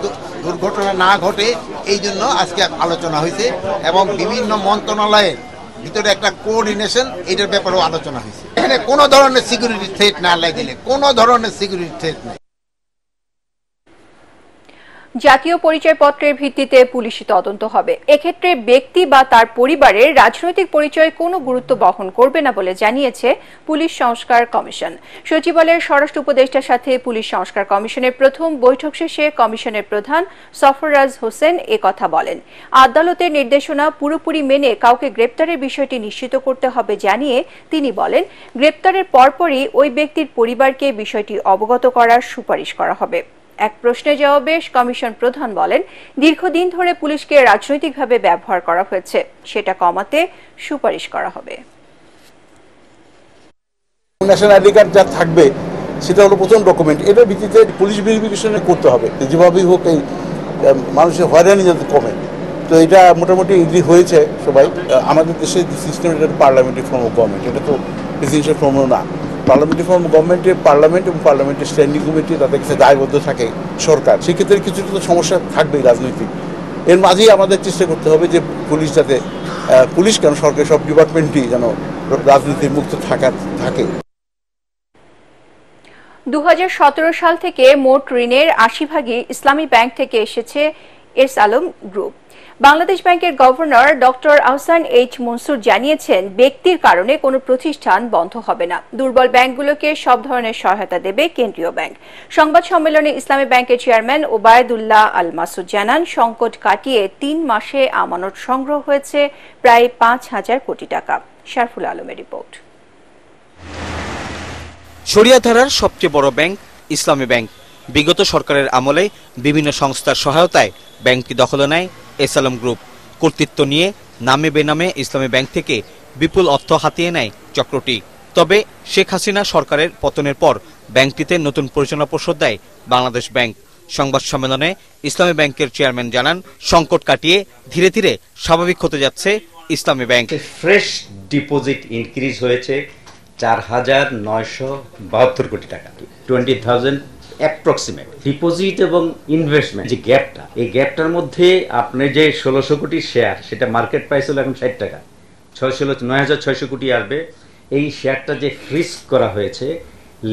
দুর্ঘটনা না ঘটে, এই জন্য আজকে আলোচনা হয়েছে এবং বিভিন্ন মন্ত্রণালয়ের ভিতরে একটা কোঅর্ডিনেশন এটার ব্যাপারেও আলোচনা হয়েছে। এখানে কোনো ধরনের সিকিউরিটি থ্রেট না লাগলে, কোনো ধরনের সিকিউরিটি থ্রেট নেই। জাতীয় পরিচয়পত্রের ভিত্তিতে পুলিশি তদন্ত হবে। এক্ষেত্রে ব্যক্তি বা তার পরিবারের রাজনৈতিক পরিচয় কোনো গুরুত্ব বহন করবে না বলে জানিয়েছে পুলিশ সংস্কার কমিশন। সচিবালয়ের স্বরাষ্ট্র উপদেষ্টার সাথে পুলিশ সংস্কার কমিশনের প্রথম বৈঠক শেষে কমিশনের প্রধান সফররাজ হোসেন একথা বলেন। আদালতের নির্দেশনা পুরোপুরি মেনে কাউকে গ্রেপ্তারের বিষয়টি নিশ্চিত করতে হবে জানিয়ে তিনি বলেন, গ্রেপ্তারের পরপরই ওই ব্যক্তির পরিবারকে বিষয়টি অবগত করার সুপারিশ করা হবে। এক প্রশ্নের জবাবে কমিশন প্রধান বলেন, দীর্ঘদিন ধরে পুলিশকে রাজনৈতিকভাবে ব্যবহার করা হয়েছে, সেটা কমাতে সুপারিশ করা হবে। ন্যাশনাল আইডি কার্ড যা থাকবে সেটা হলো প্রথম ডকুমেন্ট, এটার ভিত্তিতে পুলিশ ভেরিফিকেশন করতে হবে, যেভাবেই হোক এই মানুষের হয়রানি যাতে কমে। তো এটা মোটামুটি এগ্রি হয়েছে সবাই। আমাদের দেশের সিস্টেম এটা পার্লামেন্টারি ফর্ম অফ গভর্নমেন্ট, এটা তো প্রেসিডেন্সিয়াল ফর্ম না। পার্লামেন্টারি ফর্ম গভর্নমেন্টে পার্লামেন্ট এবং পার্লামেন্টের স্ট্যান্ডিং কমিটি তাদের কাছে দায়বদ্ধ থাকে সরকার, সেক্ষেত্রে কিছু তো সমস্যা থাকবেই রাজনৈতিক। এর মাঝেই আমাদের চেষ্টা করতে হবে যে পুলিশ যাতে, পুলিশ কেন সরকারের সব ডিপার্টমেন্টই যেন রাজনীতির মুক্ত থাকে। 2017 সাল থেকে মোট ঋণের 80% ইসলামী ব্যাংক থেকে এসেছে এস আলম গ্রুপ। বাংলাদেশ ব্যাংকের governor doctor Ahsan H Mansur জানিয়েছেন, ব্যক্তির কারণে কোনো প্রতিষ্ঠান বন্ধ হবে না। দুর্বল ব্যাংকগুলোকে সব ধরনের সহায়তা দেবে কেন্দ্রীয় ব্যাংক। সংবাদ সম্মেলনে ইসলামী ব্যাংকের চেয়ারম্যান ওবায়দুল্লাহ আল মাসুদ জানান, সংকট কাটিয়ে 3 মাসে আমানত সংগ্রহ হয়েছে প্রায় 5,000 কোটি টাকা। শারফুল আলমের রিপোর্ট। শরিয়াধারার সবচেয়ে বড় ব্যাংক ইসলামী ব্যাংক। বিগত সরকারের আমলে বিভিন্ন সংস্থার সহায়তায় ব্যাংকটি দখলে নেয় এস আলম গ্রুপ। কর্তৃত্ব নিয়ে নামে বেনামে ইসলামী ব্যাংক থেকে বিপুল অর্থ হাতিয়ে নেয় চক্রটি। তবে শেখ হাসিনা সরকারের পতনের পর ব্যাংকটিতে নতুন পরিচালনা পর্ষদ দেয় বাংলাদেশ ব্যাংক। সংবাদ সম্মেলনে ইসলামী ব্যাংকের চেয়ারম্যান জানান, সংকট কাটিয়ে ধীরে ধীরে স্বাভাবিক হতে যাচ্ছে ইসলামী ব্যাংক। ফ্রেশ ডিপোজিট ইনক্রিজ হয়েছে 4,972 কোটি টাকা, 20,000 অ্যাপ্রক্সিমেট। ডিপোজিট এবং ইনভেস্টমেন্ট যে গ্যাপটা, এই গ্যাপটার মধ্যে আপনি যে 1600 কোটি শেয়ার, সেটা মার্কেট প্রাইস হলো এখন 60 টাকা, 9,600 কোটি আসবে। এই শেয়ারটা যে ফ্রিজ করা হয়েছে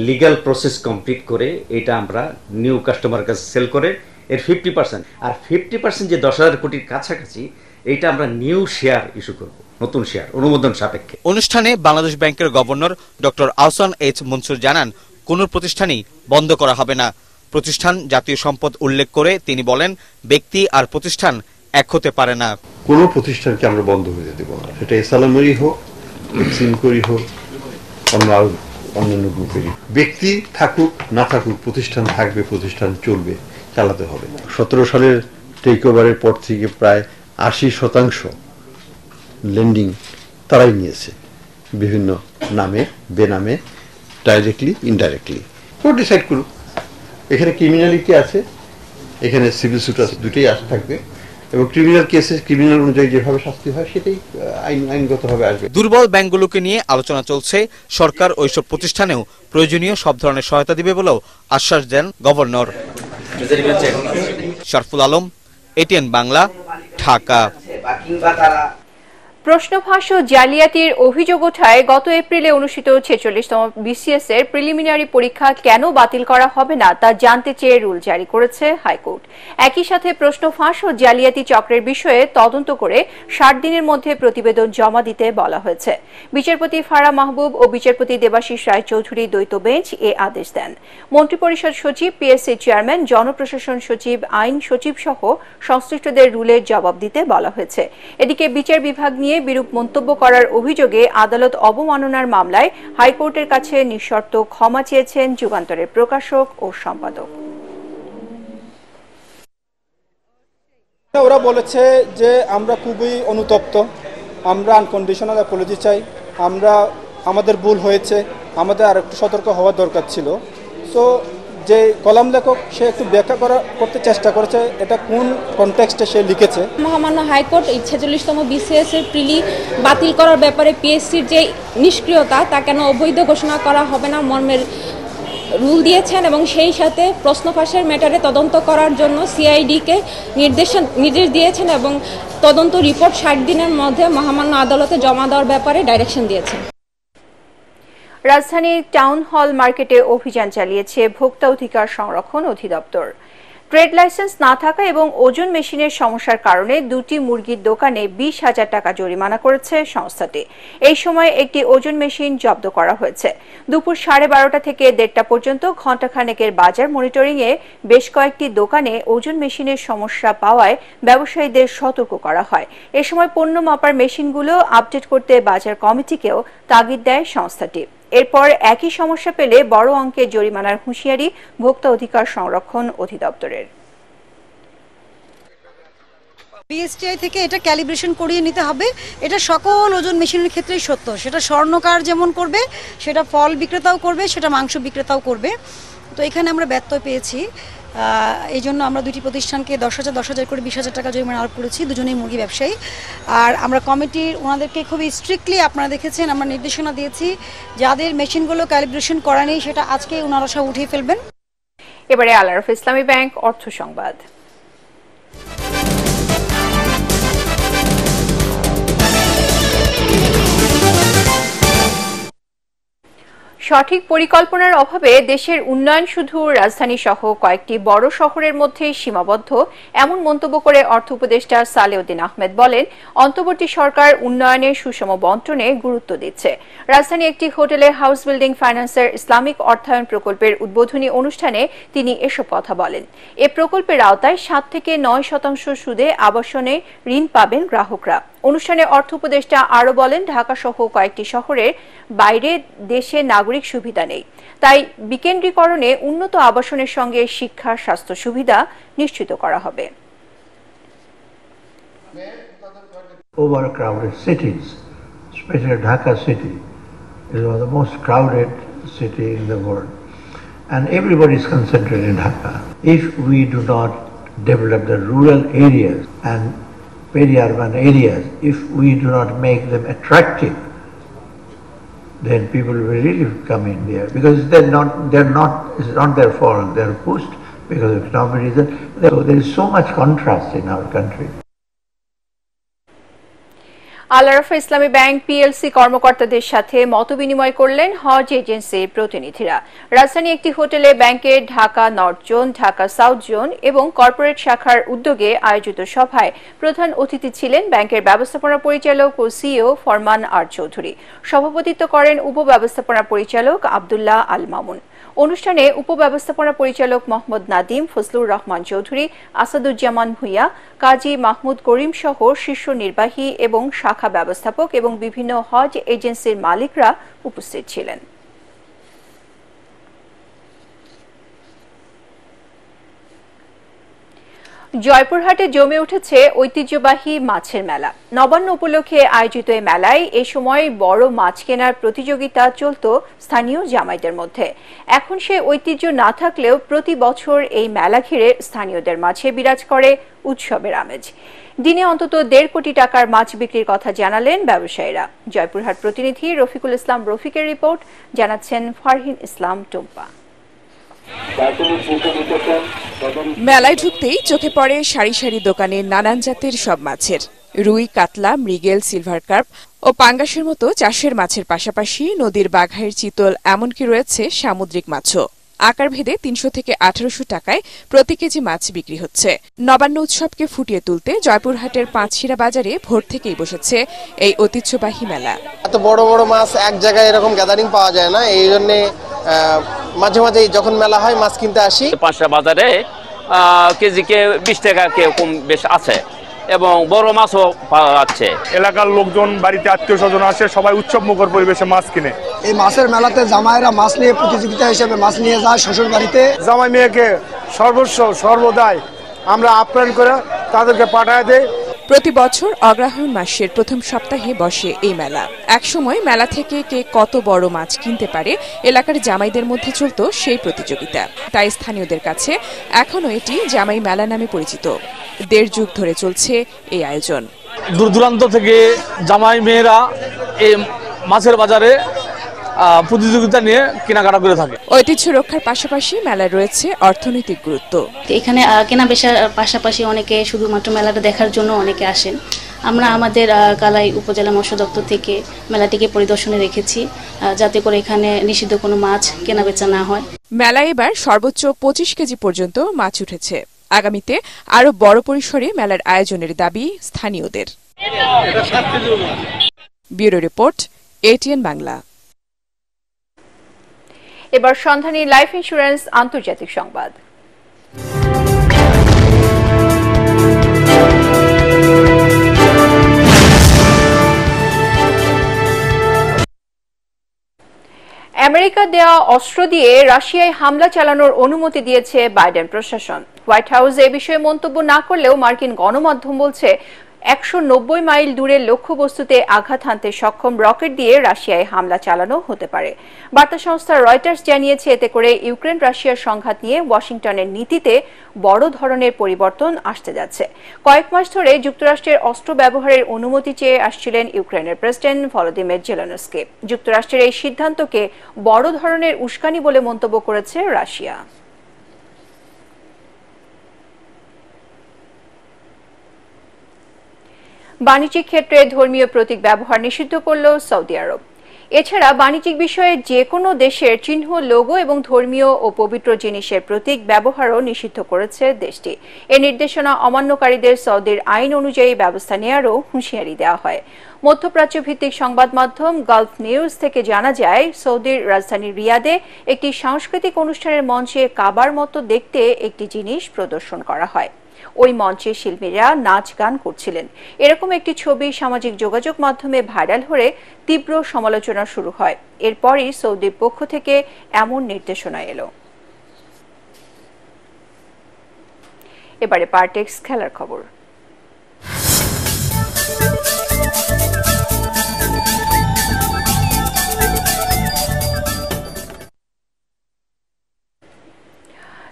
লিগ্যাল প্রসেস কমপ্লিট করে, এটা আমরা নিউ কাস্টমার কাছে সেল করে এর 50%, আর 50% যে 10,000 কোটির কাছাকাছি, এইটা আমরা নিউ শেয়ার ইস্যু করব, নতুন শেয়ার অনুমোদন সাপেক্ষে। অনুষ্ঠানে বাংলাদেশ ব্যাংকের governor doctor Ahsan H Mansur জানান, কোন প্রতিষ্ঠানই বন্ধ করা হবে না। প্রতিষ্ঠান জাতীয় সম্পদ উল্লেখ করে তিনি বলেন, ব্যক্তি আর প্রতিষ্ঠান এক হতে পারে না। কোন প্রতিষ্ঠানকে আমরা বন্ধ হয়ে যেতে পারবো না, সেটা এসআলএমেরই হোক, সিমকোরই হোক, অন্যান্য গ্রুপেরই। ব্যক্তি থাকুক না থাকুক, প্রতিষ্ঠান থাকবে, প্রতিষ্ঠান চলবে, চালাতে হবে। 17 সালের টেক ওভারের পর থেকে প্রায় 80% লেন্ডিং তারাই নিয়েছে, বিভিন্ন নামে বেনামে, ডাইরেক্টলি ইনডাইরেক্টলি। ও ডিসাইড করুক, এখানে ক্রিমিনালিটি আছে, এখানে সিভিল সুট আছে, দুটোই থাকবে, এবং ক্রিমিনাল কেসে ক্রিমিনাল অনুযায়ী যেভাবে শাস্তি হয় সেটাই আইনগতভাবে আসবে। দুর্বল ব্যাংকগুলোকে নিয়ে আলোচনা চলছে। সরকার ওইসব প্রতিষ্ঠানেও প্রয়োজনীয় সব ধরনের সহায়তা দিবে বলেও আশ্বাস দেন গভর্নর। শারফুল আলম, এটিএন বাংলা, ঢাকা। প্রশ্নফাঁস ও জালিয়াতির অভিযোগ ওঠায় গত এপ্রিলে অনুষ্ঠিত 46তম বিসিএস এর প্রিলিমিনারি পরীক্ষা কেন বাতিল করা হবে না তা জানতে চেয়ে রুল জারি করেছে হাইকোর্ট। একই সাথে প্রশ্নফাঁস ও জালিয়াতি চক্রের বিষয়ে তদন্ত করে 60 দিনের মধ্যে প্রতিবেদন জমা দিতে বলা হয়েছে। বিচারপতি ফারা মাহবুব ও বিচারপতি দেবাশিস রায়চৌধুরী দ্বৈত বেঞ্চ এ আদেশ দেন। মন্ত্রিপরিষদ সচিব, পিএসসি চেয়ারম্যান, জনপ্রশাসন সচিব, আইন সচিব সহ সংশ্লিষ্টদের রুলের জবাব দিতে বলা হয়েছে। এদিকে বিচার বিভাগ নিয়ে বিরূপ মন্তব্য করার অভিযোগে আদালত অবমাননার মামলায় হাইকোর্টের কাছে নিঃশর্ত ক্ষমা চেয়েছেন যুগান্তরের প্রকাশক ও সম্পাদক। ওরা বলেছে যে আমরা খুবই অনুতপ্ত, আমরা আনকন্ডিশনাল অ্যাপোলজি চাই, আমাদের ভুল হয়েছে, আমাদের আর একটু সতর্ক হওয়া দরকার ছিল। সো যে কলাম লেখক সে একটু ব্যাখ্যা করতে চেষ্টা করেছে এটা কোন কনটেক্সটে সে লিখেছে। মহামান্য হাইকোর্ট এই 46তম BCS এর প্রিলি বাতিল করার ব্যাপারে পিএসসির যে নিষ্ক্রিয়তা তা কেন অবৈধ ঘোষণা করা হবে না মর্মের রুল দিয়েছেন এবং সেই সাথে প্রশ্ন ফাঁসের ম্যাটারে তদন্ত করার জন্য সিআইডিকে নির্দেশ দিয়েছেন এবং তদন্ত রিপোর্ট 60 দিনের মধ্যে মহামান্য আদালতে জমা দেওয়ার ব্যাপারে ডাইরেকশন দিয়েছেন। রাজধানীর টাউন হল মার্কেটে অভিযান চালিয়েছে ভোক্তা অধিকার সংরক্ষণ অধিদপ্তর। ট্রেড লাইসেন্স না থাকা এবং ওজন মেশিনের সমস্যার কারণে দুটি মুরগির দোকানে 20,000 টাকা জরিমানা করেছে সংস্থাটি। এই সময় একটি ওজন মেশিন জব্দ করা হয়েছে। দুপুর 12:30 থেকে 1:30 পর্যন্ত ঘণ্টাখানেকের বাজার মনিটরিংয়ে বেশ কয়েকটি দোকানে ওজন মেশিনের সমস্যা পাওয়ায় ব্যবসায়ীদের সতর্ক করা হয়। এ সময় পণ্য মাপার মেশিনগুলো আপডেট করতে বাজার কমিটিকেও তাগিদ দেয় সংস্থাটি। এরপর একই সমস্যা পেলে বড় অঙ্কের জরিমানার হুঁশিয়ারি ভোক্তা অধিকার সংরক্ষণ অধিদপ্তরের। বিএসটিআই থেকে এটা ক্যালিব্রেশন করিয়ে নিতে হবে। এটা সকল ওজন মেশিনের ক্ষেত্রেই সত্য। সেটা স্বর্ণকার যেমন করবে, সেটা ফল বিক্রেতাও করবে, সেটা মাংস বিক্রেতাও করবে। তো এখানে আমরা ব্যত্যয় পেয়েছি। এই জন্য আমরা দুটি প্রতিষ্ঠানকে 10,000 করে 20,000 টাকা জরিমানা আরোপ করেছি, দুজনেই মুরগি ব্যবসায়ী। আর আমরা কমিটির ওনাদেরকে খুবই স্ট্রিক্টলি আপনারা দেখেছেন আমরা নির্দেশনা দিয়েছি যাদের মেশিনগুলো ক্যালিব্রেশন করা নেই সেটা আজকে ওনারা সব উঠিয়ে ফেলবেন। এবারে আল আরফ ইসলামী ব্যাংক অর্থ সংবাদ। সঠিক পরিকল্পনার অভাবে দেশের উন্নয়ন শুধু রাজধানী সহ কয়েকটি বড় শহরের মধ্যেই সীমাবদ্ধ, এমন মন্তব্য করে অর্থ উপদেষ্টা সালেউদ্দিন আহমেদ বলেন, অন্তর্বর্তী সরকার উন্নয়নের সুষম বণ্টনে গুরুত্ব দিচ্ছে। রাজধানী একটি হোটেলে হাউস বিল্ডিং ফাইন্যান্সের ইসলামিক অর্থায়ন প্রকল্পের উদ্বোধনী অনুষ্ঠানে তিনি এসব কথা বলেন। এ প্রকল্পের আওতায় 7 থেকে 9% সুদে আবাসনে ঋণ পাবেন গ্রাহকরা। অনুষ্ঠানে অর্থ উপদেষ্টা আরও বলেন, ঢাকা সহ কয়েকটি শহরের বাইরে দেশে নাগরিক সুবিধা নেই, তাই বিকেন্দ্রীকরণে উন্নত আবাসনের সঙ্গে শিক্ষা স্বাস্থ্য সুবিধা নিশ্চিত করা হবে। Overcrowded cities, especially Dhaka city, is one of the most crowded city in the world, and everybody is concentrated in Dhaka. If we do not develop the rural areas and peri-urban areas, if we do not make them attractive, then people will really come in there because it's not their fault, they're pushed because of economic reason. So there is so much contrast in our country. Al আরফ Islami bank PLC কর্মকর্তাদের সাথে মতবিনিময় করলেন হজ এজেন্সির প্রতিনিধিরা। রাজধানী একটি হোটেলে ব্যাংকের Dhaka north zone, Dhaka south zone এবং কর্পোরেট শাখার উদ্যোগে আয়োজিত সভায় প্রধান অতিথি ছিলেন ব্যাংকের ব্যবস্থাপনা পরিচালক ও সিইও ফরমান আর চৌধুরী। সভাপতিত্ব করেন উপব্যবস্থাপনা পরিচালক আব্দুল্লাহ আল মামুন। অনুষ্ঠানে উপব্যবস্থাপনা পরিচালক মোহাম্মদ নাদিম, ফজলুর রহমান চৌধুরী, আসাদুজ্জামান ভুঁইয়া, কাজী মাহমুদ করিম সহ শীর্ষ নির্বাহী এবং শাখা ব্যবস্থাপক এবং বিভিন্ন হজ এজেন্সির মালিকরা উপস্থিত ছিলেন। জয়পুরহাটে জমে উঠেছে ঐতিহ্যবাহী মাছের মেলা। নবান্ন উপলক্ষে আয়োজিত এই মেলায় এ সময় বড় মাছ কেনার প্রতিযোগিতা চলত স্থানীয় জামাইদের মধ্যে। এখন সে ঐতিহ্য না থাকলেও প্রতি বছর এই মেলা ঘিরে স্থানীয়দের মাঝে বিরাজ করে উৎসবের আমেজ। দিনে অন্তত 1.5 কোটি টাকার মাছ বিক্রির কথা জানালেন ব্যবসায়ীরা। জয়পুরহাট প্রতিনিধি রফিকুল ইসলাম রফিকের রিপোর্ট, জানাচ্ছেন ফারহিন ইসলাম টুম্পা। মেলায় ঢুকতেই চোখে পড়ে সারি সারি দোকানে নানান জাতের সব মাছের, রুই, কাতলা, মৃগেল, সিলভার কার্প ও পাঙ্গাসের মতো চাষের মাছের পাশাপাশি নদীর বাঘাইয়ের চিতল, এমনকি রয়েছে সামুদ্রিক মাছও। আকার ভেদে 300 থেকে 1800 টাকায় প্রতি কেজি মাছ বিক্রি হচ্ছে। নবান্ন উৎসবকে ফুটিয়ে তুলতে জয়পুরহাটের পাঁচশিরা বাজারে ভোর থেকেই বসেছে এই ঐতিহ্যবাহী মেলা। এত বড় বড় মাছ এক জায়গায় এরকম গ্যাদারিং পাওয়া যায় না, এই জন্যে মাঝে মাঝে যখন মেলা হয় মাছ কিনতে আসি। পাঁচটা বাজারে কেজিকে 20 টাকা কেউ কম বেশ আছে এবং বড় মাছও পাওয়া যাচ্ছে। এলাকার লোকজন, বাড়িতে আত্মীয় স্বজন আসে, সবাই উৎসব মুখর পরিবেশে মাছ কিনে। এই মাছের মেলাতে জামাইরা মাছ নিয়ে প্রতিযোগিতা হিসেবে মাছ নিয়ে যায় শ্বশুর বাড়িতে। জামাই মেয়েকে সর্বস্ব সর্বদাই আমরা আপ্যায়ন করে তাদেরকে পাঠায় দেই। প্রতি বছর অগ্রহায়ণ মাসের প্রথম সপ্তাহে বসে এই মেলা। একসময় মেলা থেকে কে কত বড় মাছ কিনতে পারে এলাকার জামাইদের মধ্যে চলত সেই প্রতিযোগিতা। তাই স্থানীয়দের কাছে এখনো এটি জামাই মেলা নামে পরিচিত। 1.5 যুগ ধরে চলছে এই আয়োজন। দূর দূরান্ত থেকে জামাই মেয়েরা এই মাছের বাজারে প্রতিযোগিতা নিয়ে কেনাকাটা করে থাকে। ঐতিহ্য রক্ষার পাশাপাশি মেলায় রয়েছে অর্থনৈতিক গুরুত্ব। এখানে কেনা বেচার পাশাপাশি অনেকে শুধুমাত্র মেলাটা দেখার জন্য অনেকে আসেন। আমরা আমাদের কালাই উপজেলা মৎস্য দপ্তর থেকে মেলাটিকে পরিদর্শনে রেখেছি, যাতে করে এখানে নিষিদ্ধ কোনো মাছ কেনা বেচা না হয়। মেলায় এবার সর্বোচ্চ 25 কেজি পর্যন্ত মাছ উঠেছে। আগামীতে আরো বড় পরিসরে মেলার আয়োজনের দাবি স্থানীয়দের। Bureau report, ATN Bangla. এবার সন্ধানী লাইফ ইন্স্যুরেন্স আন্তর্জাতিক সংবাদ। আমেরিকা দেয়া অস্ত্র দিয়ে রাশিয়ায় হামলা চালানোর অনুমতি দিয়েছে বাইডেন প্রশাসন। হোয়াইট হাউস এ বিষয়ে মন্তব্য না করলেও মার্কিন গণমাধ্যম বলছে 190 মাইল দূরের লক্ষ্যবস্তুতে আঘাত হানতে সক্ষম রকেট দিয়ে রাশিয়ায় হামলা চালানো হতে পারে। বার্তা সংস্থা রয়টার্স জানিয়েছে, এতে করে ইউক্রেন রাশিয়ার সংঘাত নিয়ে ওয়াশিংটনের নীতিতে বড় ধরনের পরিবর্তন আসতে যাচ্ছে। কয়েক মাস ধরে যুক্তরাষ্ট্রের অস্ত্র ব্যবহারের অনুমতি চেয়ে আসছিলেন ইউক্রেনের প্রেসিডেন্ট ভলোদিমির জেলেনস্কি। যুক্তরাষ্ট্রের এই সিদ্ধান্তকে বড় ধরনের উস্কানি বলে মন্তব্য করেছে রাশিয়া। বাণিজ্যিক ক্ষেত্রে ধর্মীয় প্রতীক ব্যবহার নিষিদ্ধ করল সৌদি আরব। এছাড়া বাণিজ্যিক বিষয়ে যে কোনো দেশের চিহ্ন, লোগো এবং ধর্মীয় ও পবিত্র জিনিসের প্রতীক ব্যবহারও নিষিদ্ধ করেছে দেশটি। এ নির্দেশনা অমান্যকারীদের সৌদির আইন অনুযায়ী ব্যবস্থা নেওয়ারও হুঁশিয়ারি দেওয়া হয়। মধ্যপ্রাচ্য ভিত্তিক সংবাদ মাধ্যম গালফ নিউজ থেকে জানা যায়, সৌদির রাজধানী রিয়াদে একটি সাংস্কৃতিক অনুষ্ঠানের মঞ্চে কাবার মতো দেখতে একটি জিনিস প্রদর্শন করা হয়। ওই মঞ্চে শিল্পীরা নাচ গান করছিলেন। এরকম একটি ছবি সামাজিক যোগাযোগ মাধ্যমে ভাইরাল হয়ে তীব্র সমালোচনা শুরু হয়। এরপরই সৌদির পক্ষ থেকে এমন নির্দেশনা এলো। এবারে পার্টেক্স খেলার খবর।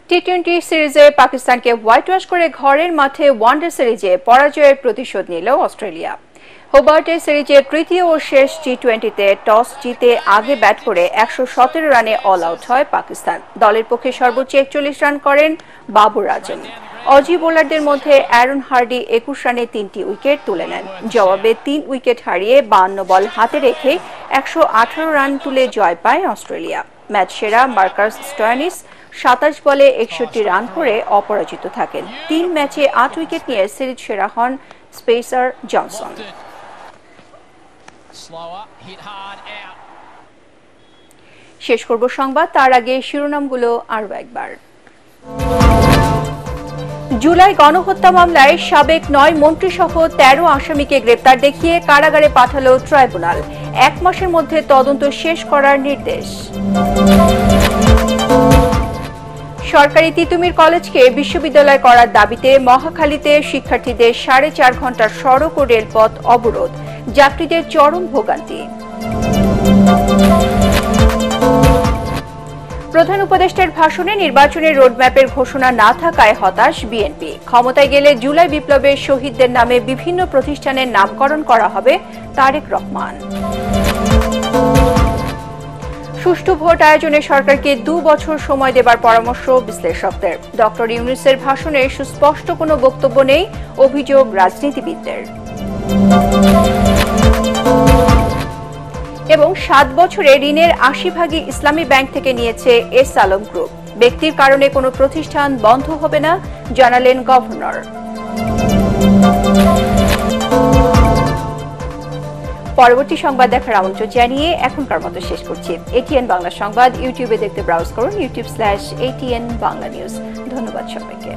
টি-20 সিরিজে পাকিস্তানকে হোয়াইট ওয়াশ করে ঘরের মাঠে ওয়ানডে সিরিজে পরাজয়ের প্রতিশোধ নিল অস্ট্রেলিয়া। হোবার্টে সিরিজের তৃতীয় ও শেষ টি-20তে টস জিতে আগে ব্যাট করে 117 রানে অল আউট হয় পাকিস্তান। দলের পক্ষে সর্বোচ্চ 41 রান করেন বাবর আজম। অজি বোলারদের মধ্যে অ্যারন হার্ডি 21 রানে 3টি উইকেট তুলে নেন। জবাবে 3 উইকেট হারিয়ে 52 বল হাতে রেখে 118 রান তুলে জয় পায় অস্ট্রেলিয়া। ম্যাচ সেরা মার্কাস স্টোয়ানিস 27 বলে 61 রান করে অপরাজিত থাকেন। 3 ম্যাচে 8 উইকেট নিয়ে সিরিজ সেরা হন স্পেসার জনসন। শেষ করব সংবাদ, তার আগে শিরোনামগুলো আরও একবার। জুলাই গণহত্যা মামলায় সাবেক 9 মন্ত্রীসহ 13 আসামিকে গ্রেপ্তার দেখিয়ে কারাগারে পাঠালো ট্রাইব্যুনাল। 1 মাসের মধ্যে তদন্ত শেষ করার নির্দেশ। সরকারি তিতুমির কলেজকে বিশ্ববিদ্যালয় করার দাবিতে মহাখালীতে শিক্ষার্থীদের 4.5 ঘন্টার সড়ক ও রেলপথ অবরোধ, যাত্রীদের চরম ভোগান্তি। প্রধান উপদেষ্টার ভাষণে নির্বাচনের রোডম্যাপের ঘোষণা না থাকায় হতাশ বিএনপি। ক্ষমতায় গেলে জুলাই বিপ্লবের শহীদদের নামে বিভিন্ন প্রতিষ্ঠানের নামকরণ করা হবে, তারেক রহমান। সুষ্ঠু ভোট আয়োজনে সরকারকে 2 বছর সময় দেবার পরামর্শ বিশ্লেষকদের। ডক্টর ইউনূসের ভাষণে সুস্পষ্ট কোনো বক্তব্য নেই, অভিযোগ রাজনীতিবিদদের। এবং 7 বছরে ঋণের 80% ইসলামী ব্যাংক থেকে নিয়েছে এস আলম গ্রুপ। ব্যক্তির কারণে কোনো প্রতিষ্ঠান বন্ধ হবে না, জানালেন গভর্নর। পরবর্তী সংবাদ দেখার আমন্ত্রণ জানিয়ে এখনকার মতো শেষ করছি। ATN বাংলা সংবাদ ইউটিউবে দেখতে ব্রাউজ করুন youtube/ATN বাংলা নিউজ। ধন্যবাদ সবাইকে।